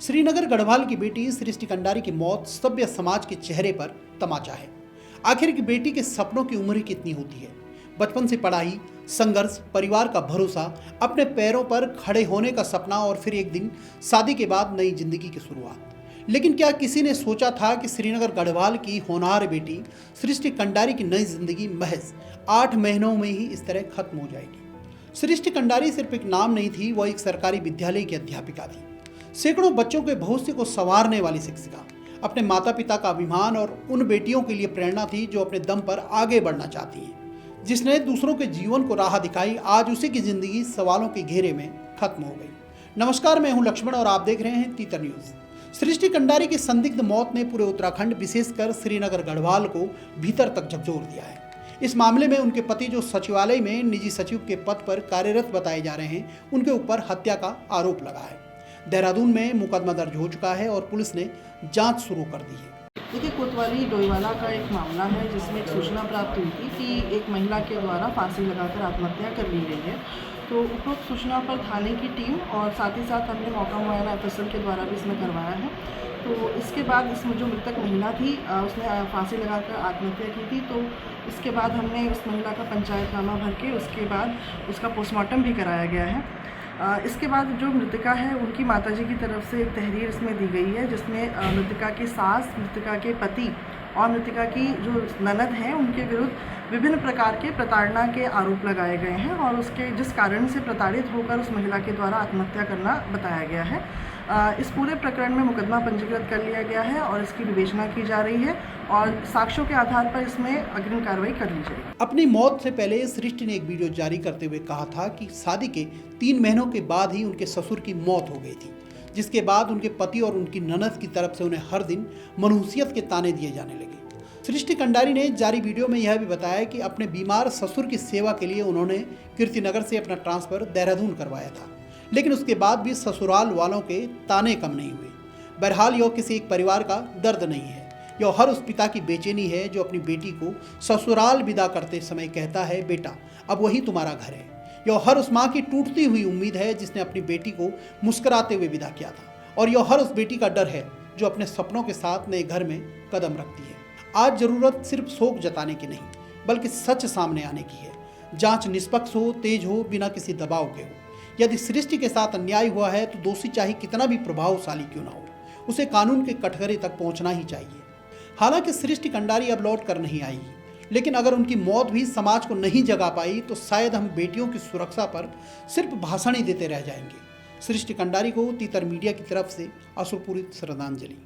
श्रीनगर गढ़वाल की बेटी सृष्टि कंडारी की मौत सभ्य समाज के चेहरे पर तमाचा है। आखिर की बेटी के सपनों की उम्र कितनी होती है। बचपन से पढ़ाई, संघर्ष, परिवार का भरोसा, अपने पैरों पर खड़े होने का सपना और फिर एक दिन शादी के बाद नई जिंदगी की शुरुआत। लेकिन क्या किसी ने सोचा था कि श्रीनगर गढ़वाल की होनहार बेटी सृष्टि कंडारी की नई जिंदगी महज 8 महीनों में ही इस तरह खत्म हो जाएगी। सृष्टि कंडारी सिर्फ एक नाम नहीं थी, वह एक सरकारी विद्यालय की अध्यापिका थी। सैकड़ों बच्चों के भविष्य को संवारने वाली शिक्षिका, अपने माता पिता का अभिमान और उन बेटियों के लिए प्रेरणा थी जो अपने दम पर आगे बढ़ना चाहती हैं। जिसने दूसरों के जीवन को राह दिखाई, आज उसी की जिंदगी सवालों के घेरे में खत्म हो गई। नमस्कार, मैं हूं लक्ष्मण और आप देख रहे हैं तीतर न्यूज। सृष्टि कंडारी की संदिग्ध मौत ने पूरे उत्तराखंड, विशेषकर श्रीनगर गढ़वाल को भीतर तक झकझोर दिया है। इस मामले में उनके पति, जो सचिवालय में निजी सचिव के पद पर कार्यरत बताए जा रहे हैं, उनके ऊपर हत्या का आरोप लगा है। देहरादून में मुकदमा दर्ज हो चुका है और पुलिस ने जांच शुरू कर दी है। देखिए, कोतवाली डोईवाला का एक मामला है जिसमें एक सूचना प्राप्त हुई थी कि एक महिला के द्वारा फांसी लगाकर आत्महत्या कर ली गई है। तो उपरोक्त सूचना पर थाने की टीम और साथ ही साथ हमने मौका मुआयना एफएसएल के द्वारा भी इसमें करवाया है। तो इसके बाद इसमें जो मृतक महिला थी उसने फांसी लगाकर आत्महत्या की थी। तो इसके बाद हमने उस महिला का पंचायतनामा भर के उसके बाद उसका पोस्टमार्टम भी कराया गया है। इसके बाद जो मृतका है उनकी माताजी की तरफ से एक तहरीर इसमें दी गई है जिसमें मृतका की सास, मृतका के पति और मृतका की जो ननद हैं उनके विरुद्ध विभिन्न प्रकार के प्रताड़ना के आरोप लगाए गए हैं और उसके जिस कारण से प्रताड़ित होकर उस महिला के द्वारा आत्महत्या करना बताया गया है। इस पूरे प्रकरण में मुकदमा पंजीकृत कर लिया गया है और इसकी विवेचना की जा रही है और साक्ष्यों के आधार पर इसमें अग्रिम कार्रवाई कर ली जाएगी। अपनी मौत से पहले सृष्टि ने एक वीडियो जारी करते हुए कहा था कि शादी के 3 महीनों के बाद ही उनके ससुर की मौत हो गई थी, जिसके बाद उनके पति और उनकी ननद की तरफ से उन्हें हर दिन मनहूसियत के ताने दिए जाने लगे। सृष्टि कंडारी ने जारी वीडियो में यह भी बताया कि अपने बीमार ससुर की सेवा के लिए उन्होंने कीर्तिनगर से अपना ट्रांसफर देहरादून करवाया था, लेकिन उसके बाद भी ससुराल वालों के ताने कम नहीं हुए। बहरहाल यह किसी एक परिवार का दर्द नहीं है, यह हर उस पिता की बेचैनी है जो अपनी बेटी को ससुराल विदा करते समय कहता है, बेटा अब वही तुम्हारा घर है। यह हर उस माँ की टूटती हुई उम्मीद है जिसने अपनी बेटी को मुस्कुराते हुए विदा किया था, और यह हर उस बेटी का डर है जो अपने सपनों के साथ नए घर में कदम रखती है। आज जरूरत सिर्फ शोक जताने की नहीं, बल्कि सच सामने आने की है। जांच निष्पक्ष हो, तेज हो, बिना किसी दबाव के हो। यदि सृष्टि के साथ अन्याय हुआ है तो दोषी चाहे कितना भी प्रभावशाली क्यों ना हो, उसे कानून के कटघरे तक पहुंचना ही चाहिए। हालांकि सृष्टि कंडारी अब लौट कर नहीं आई, लेकिन अगर उनकी मौत भी समाज को नहीं जगा पाई तो शायद हम बेटियों की सुरक्षा पर सिर्फ भाषण ही देते रह जाएंगे। सृष्टि कंडारी को तीतर मीडिया की तरफ से अश्रुपूरित श्रद्धांजलि।